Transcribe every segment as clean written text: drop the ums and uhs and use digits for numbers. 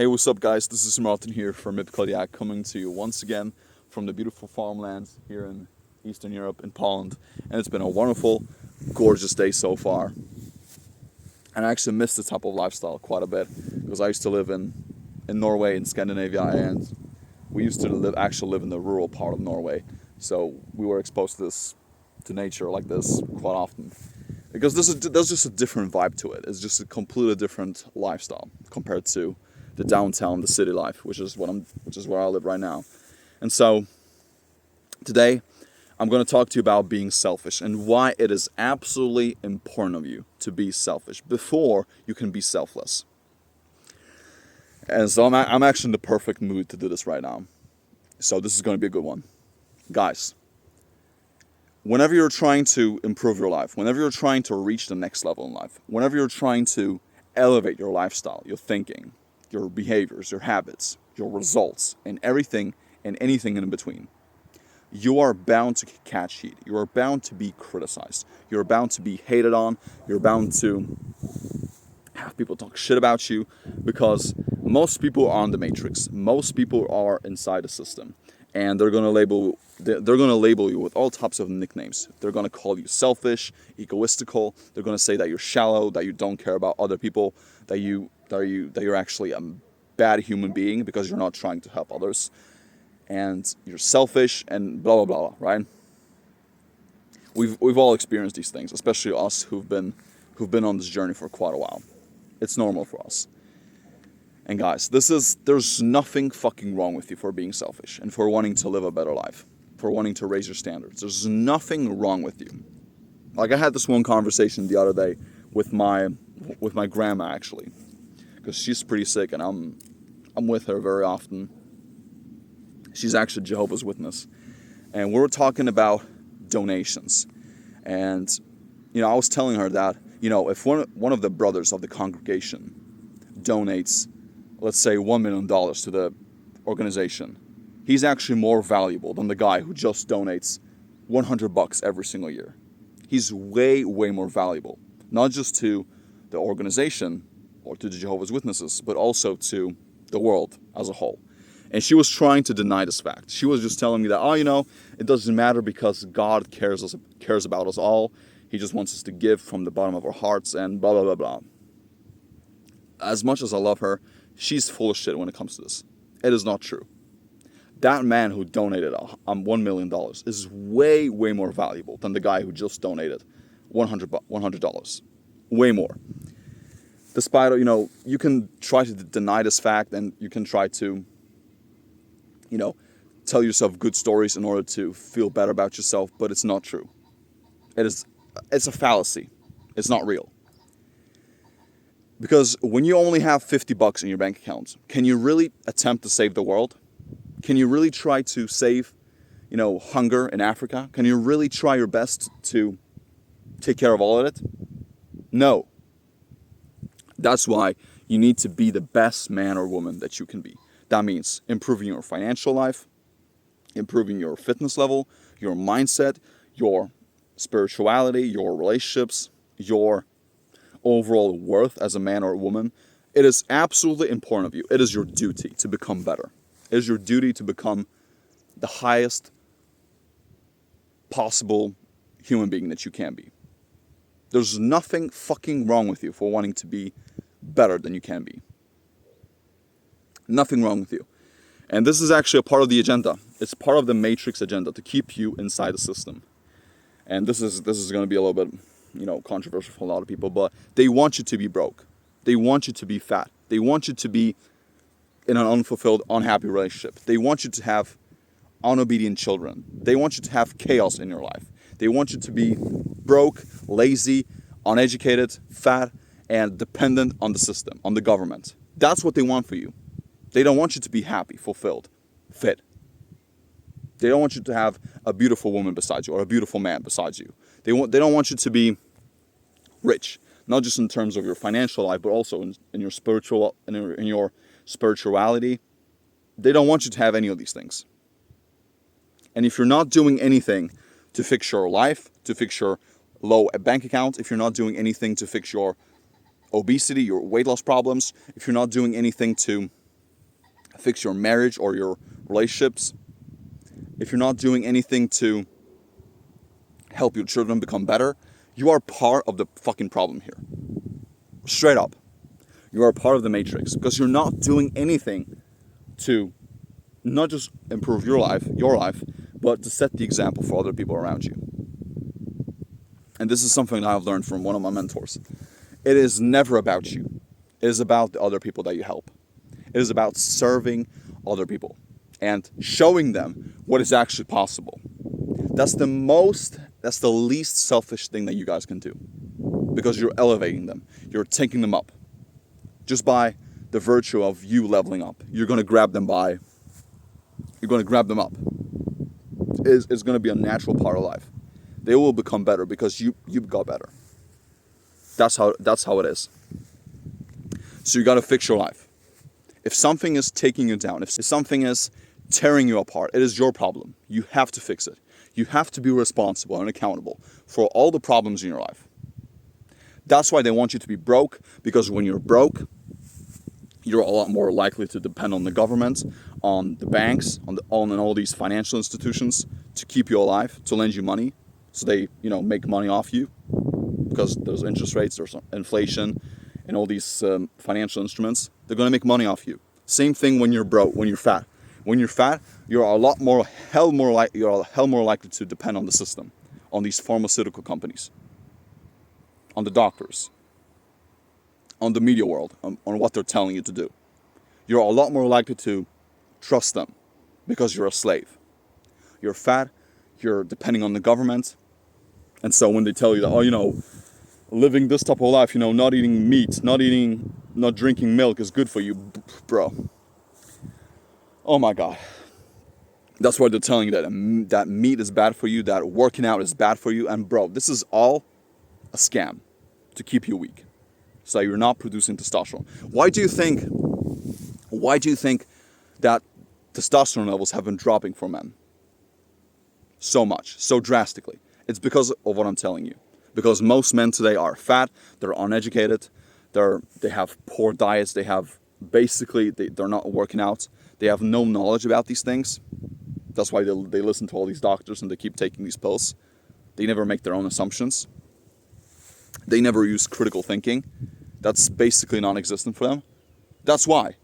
Hey, what's up, guys? This is Martin here from Kodiak, coming to you once again from the beautiful farmlands here in Eastern Europe, in Poland. And it's been a wonderful, gorgeous day so far. And I actually miss this type of lifestyle quite a bit because I used to live in Norway, in Scandinavia, and we used to live in the rural part of Norway. So we were exposed to nature like this quite often. Because there's just a different vibe to it. It's just a completely different lifestyle compared to the downtown, the city life, which is where I live right now. And so today I'm going to talk to you about being selfish and why it is absolutely important of you to be selfish before you can be selfless. And so I'm actually in the perfect mood to do this right now. So this is going to be a good one. Guys, whenever you're trying to improve your life, whenever you're trying to reach the next level in life, whenever you're trying to elevate your lifestyle, your thinking, your behaviors, your habits, your results, and everything and anything in between, you are bound to catch heat. You are bound to be criticized. You're bound to be hated on. You're bound to have people talk shit about you because most people are on the matrix. Most people are inside the system, and they're gonna label you with all types of nicknames. They're gonna call you selfish, egoistical. They're gonna say that you're shallow, that you don't care about other people, that you're actually a bad human being because you're not trying to help others, and you're selfish and blah blah blah. Right? We've all experienced these things, especially us who've been on this journey for quite a while. It's normal for us. And guys, there's nothing fucking wrong with you for being selfish and for wanting to live a better life, for wanting to raise your standards. There's nothing wrong with you. Like I had this one conversation the other day with my grandma actually, because she's pretty sick and I'm with her very often. She's actually Jehovah's Witness, and we were talking about donations, and I was telling her that if one of the brothers of the congregation donates, let's say $1 million to the organization, he's actually more valuable than the guy who just donates $100 every single year. He's way more valuable, not just to the organization or to the Jehovah's Witnesses, but also to the world as a whole. And she was trying to deny this fact. She was just telling me that, it doesn't matter because God cares about us all. He just wants us to give from the bottom of our hearts and blah, blah, blah, blah. As much as I love her, she's full of shit when it comes to this. It is not true. That man who donated $1 million is way more valuable than the guy who just donated $100. Way more. Despite, you can try to deny this fact and you can try to, tell yourself good stories in order to feel better about yourself, but it's not true. It's a fallacy. It's not real. Because when you only have $50 in your bank account, can you really attempt to save the world? Can you really try to save, hunger in Africa? Can you really try your best to take care of all of it? No. That's why you need to be the best man or woman that you can be. That means improving your financial life, improving your fitness level, your mindset, your spirituality, your relationships, your overall worth as a man or a woman. It is absolutely important of you. It is your duty to become better. It is your duty to become the highest possible human being that you can be. There's nothing fucking wrong with you for wanting to be better than you can be. Nothing wrong with you. And this is actually a part of the agenda. It's part of the matrix agenda to keep you inside the system. And this is going to be a little bit, controversial for a lot of people, but they want you to be broke. They want you to be fat. They want you to be in an unfulfilled, unhappy relationship. They want you to have unobedient children. They want you to have chaos in your life. They want you to be broke, lazy, uneducated, fat, and dependent on the system, on the government. That's what they want for you. They don't want you to be happy, fulfilled, fit. They don't want you to have a beautiful woman beside you or a beautiful man beside you. They don't want you to be rich, not just in terms of your financial life, but also in your spirituality. They don't want you to have any of these things. And if you're not doing anything to fix your life, to fix your low bank account, if you're not doing anything to fix your obesity, your weight loss problems, if you're not doing anything to fix your marriage or your relationships, if you're not doing anything to help your children become better, you are part of the fucking problem here. Straight up. You are part of the matrix because you're not doing anything to not just improve your life, but to set the example for other people around you. And this is something that I've learned from one of my mentors. It is never about you. It is about the other people that you help. It is about serving other people and showing them what is actually possible. That's the least selfish thing that you guys can do, because you're elevating them. You're taking them up. Just by the virtue of you leveling up, you're going to grab them up. It's going to be a natural part of life. They will become better because you got better. That's how it is. So you got to fix your life. If something is taking you down, if something is tearing you apart, it is your problem. You have to fix it. You have to be responsible and accountable for all the problems in your life. That's why they want you to be broke, because when you're broke, you're a lot more likely to depend on the government, on the banks, on all these financial institutions to keep you alive, to lend you money, so they, make money off you, because there's interest rates, there's inflation, and all these financial instruments. They're going to make money off you. Same thing when you're broke, when you're fat. When you're fat, you're a hell more likely to depend on the system, on these pharmaceutical companies, on the doctors, on the media world, on what they're telling you to do. You're a lot more likely to trust them because you're a slave. You're fat, you're depending on the government. And so when they tell you that, living this type of life, not eating meat, not drinking milk is good for you, bro. Oh my God. That's why they're telling you that meat is bad for you, that working out is bad for you. And bro, this is all a scam to keep you weak, so you're not producing testosterone. Why do you think that testosterone levels have been dropping for men so much, so drastically? It's because of what I'm telling you. Because most men today are fat, they're uneducated, they have poor diets, they're not working out, they have no knowledge about these things. That's why they listen to all these doctors and they keep taking these pills. They never make their own assumptions. They never use critical thinking. That's basically non-existent for them. That's why.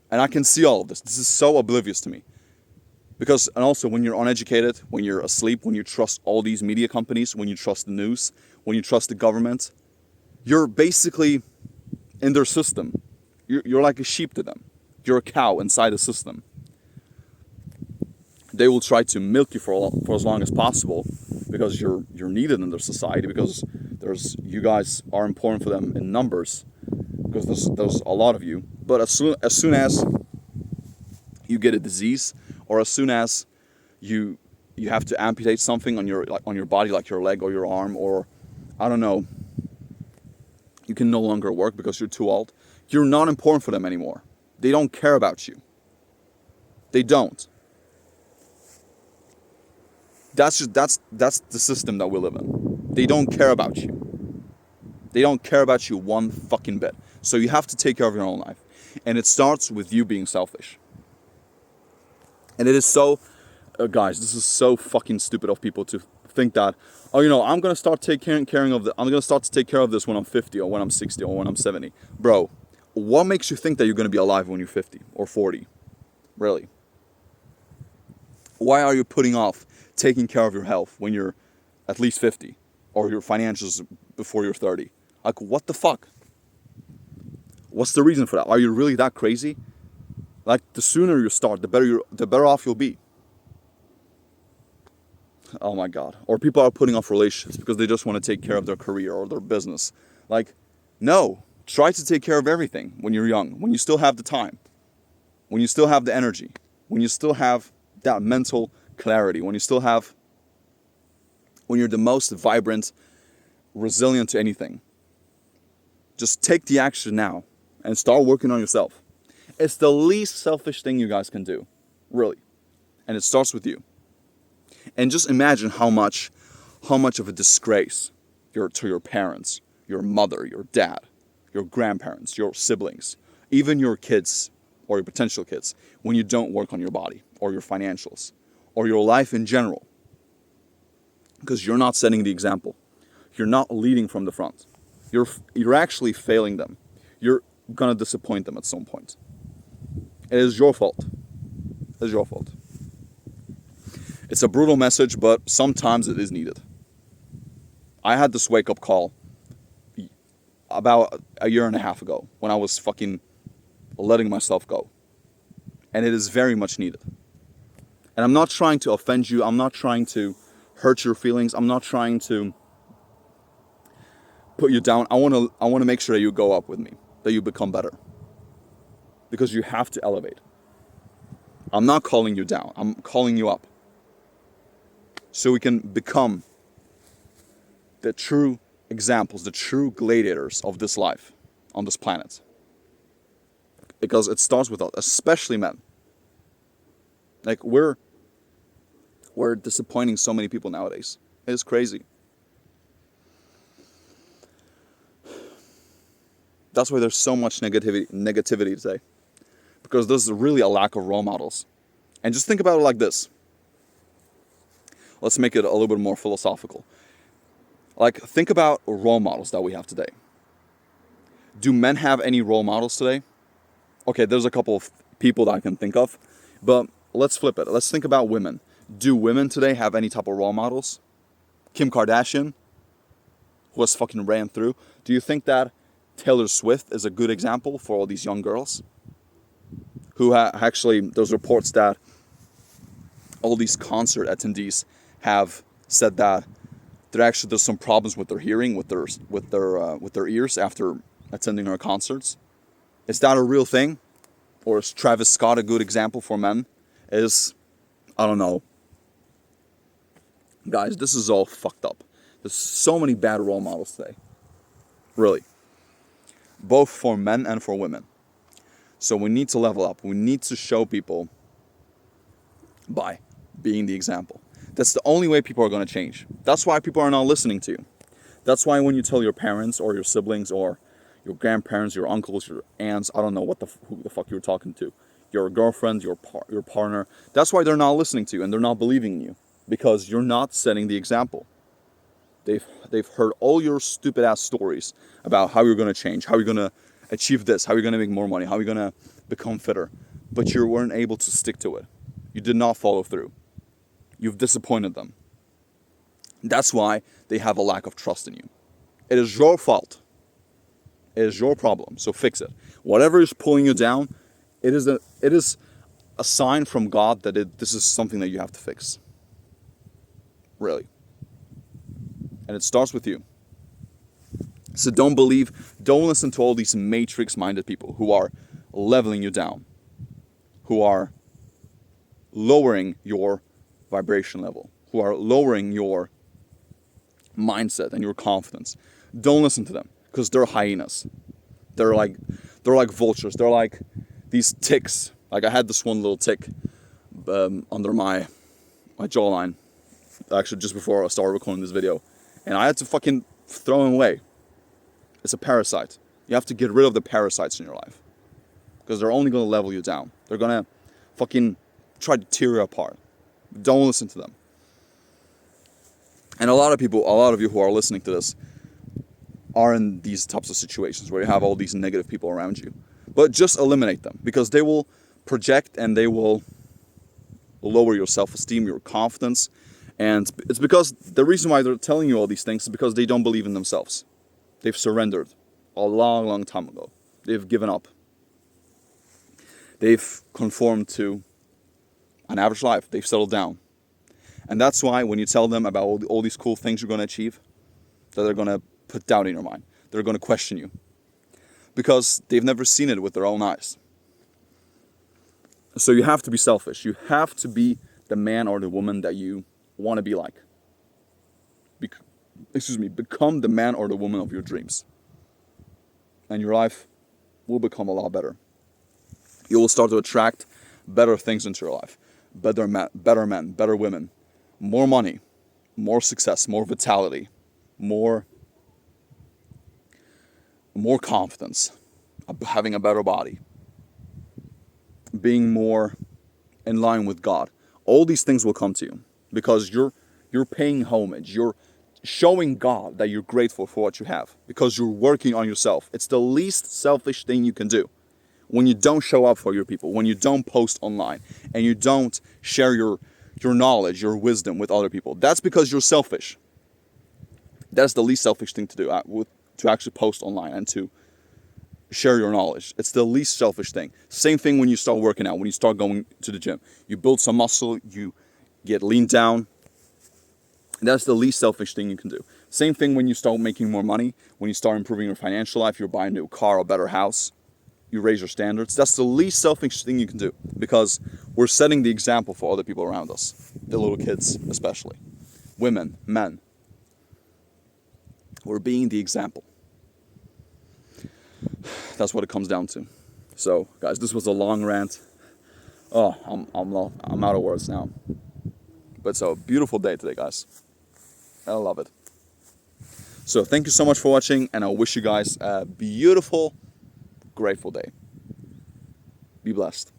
And I can see all of this. This is so oblivious to me. And also when you're uneducated, when you're asleep, when you trust all these media companies, when you trust the news, when you trust the government, you're basically in their system. You're like a sheep to them. You're a cow inside the system. They will try to milk you for as long as possible because you're needed in their society, because you guys are important for them in numbers, because there's a lot of you. But as soon as you get a disease, or as soon as you have to amputate something on your body, like your leg or your arm, or I don't know, you can no longer work because you're too old, you're not important for them anymore. They don't care about you. They don't. That's the system that we live in. They don't care about you. They don't care about you one fucking bit. So you have to take care of your own life. And it starts with you being selfish. And it is so, guys, this is so fucking stupid of people to think that, I'm gonna start to take care of this when I'm 50 or when I'm 60 or when I'm 70. Bro, what makes you think that you're gonna be alive when you're 50 or 40? Really? Why are you putting off taking care of your health when you're at least 50, or your financials before you're 30? Like, what the fuck? What's the reason for that? Are you really that crazy? Like, the sooner you start, the better off you'll be. Oh my God. Or people are putting off relationships because they just want to take care of their career or their business. Like, no. Try to take care of everything when you're young, when you still have the time, when you still have the energy, when you still have that mental clarity, when you're the most vibrant, resilient to anything. Just take the action now and start working on yourself. It's the least selfish thing you guys can do, really. And it starts with you. And just imagine how much of a disgrace to your parents, your mother, your dad, your grandparents, your siblings, even your kids or your potential kids, when you don't work on your body or your financials or your life in general. Because you're not setting the example. You're not leading from the front. You're actually failing them. You're going to disappoint them at some point. It is your fault. It is your fault. It's a brutal message, but sometimes it is needed. I had this wake-up call about a year and a half ago when I was fucking letting myself go. And it is very much needed. And I'm not trying to offend you. I'm not trying to hurt your feelings. I'm not trying to put you down. I want to make sure that you go up with me, that you become better. Because you have to elevate. I'm not calling you down. I'm calling you up. So we can become the true examples, the true gladiators of this life on this planet. Because it starts with us, especially men. Like, we're disappointing so many people nowadays. It's crazy. That's why there's so much negativity today. Because there's really a lack of role models. And just think about it like this. Let's make it a little bit more philosophical. Like, think about role models that we have today. Do men have any role models today? Okay, there's a couple of people that I can think of. But let's flip it. Let's think about women. Do women today have any type of role models? Kim Kardashian, who has fucking ran through. Do you think that Taylor Swift is a good example for all these young girls? Who actually, there's reports that all these concert attendees have said that there's some problems with their hearing, with their ears after attending her concerts. Is that a real thing? Or is Travis Scott a good example for men? I don't know. Guys, this is all fucked up. There's so many bad role models today. Really. Both for men and for women. So we need to level up. We need to show people by being the example. That's the only way people are going to change. That's why people are not listening to you. That's why when you tell your parents or your siblings or your grandparents, your uncles, your aunts, I don't know who the fuck you were talking to, your girlfriend, your partner, that's why they're not listening to you and they're not believing in you. Because you're not setting the example. They've heard all your stupid ass stories about how you're going to change, how you're going to achieve this, how you're going to make more money, how you're going to become fitter. But you weren't able to stick to it. You did not follow through. You've disappointed them. That's why they have a lack of trust in you. It is your fault. It is your problem. So fix it. Whatever is pulling you down, it is a sign from God that this is something that you have to fix. Really. And it starts with you. So don't listen to all these matrix-minded people who are leveling you down, who are lowering your vibration level, who are lowering your mindset and your confidence. Don't listen to them, because they're hyenas. They're like vultures. They're like these ticks. Like, I had this one little tick under my jawline, actually just before I started recording this video, and I had to fucking throw him away. It's a parasite. You have to get rid of the parasites in your life, because they're only going to level you down. They're going to fucking try to tear you apart. Don't listen to them. And a lot of you who are listening to this are in these types of situations where you have all these negative people around you. But just eliminate them, because they will project and they will lower your self-esteem, your confidence. And it's because the reason why they're telling you all these things is because they don't believe in themselves. They've surrendered a long, long time ago. They've given up. They've conformed to an average life. They've settled down. And that's why when you tell them about all these cool things you're going to achieve, that they're going to put doubt in your mind. They're going to question you. Because they've never seen it with their own eyes. So you have to be selfish. You have to be the man or the woman that you want to be like. Become the man or the woman of your dreams. And your life will become a lot better. You will start to attract better things into your life. Better men, better women. More money, more success, more vitality, more confidence. having a better body, being more in line with God. All these things will come to you because you're paying homage. You're showing God that you're grateful for what you have because you're working on yourself. It's the least selfish thing you can do. When you don't show up for your people, when you don't post online, and you don't share your knowledge, your wisdom with other people, that's because you're selfish. That's the least selfish thing to do, to actually post online and to share your knowledge. It's the least selfish thing. Same thing when you start working out, when you start going to the gym. You build some muscle, you get lean down. That's the least selfish thing you can do. Same thing when you start making more money, when you start improving your financial life, you're buying a new car, a better house, you raise your standards. That's the least selfish thing you can do because we're setting the example for other people around us, the little kids especially, women, men. We're being the example. That's what it comes down to. So, guys, this was a long rant. Oh, I'm out of words now. But it's a beautiful day today, guys. I love it. So, thank you so much for watching, and I wish you guys a beautiful, grateful day. Be blessed.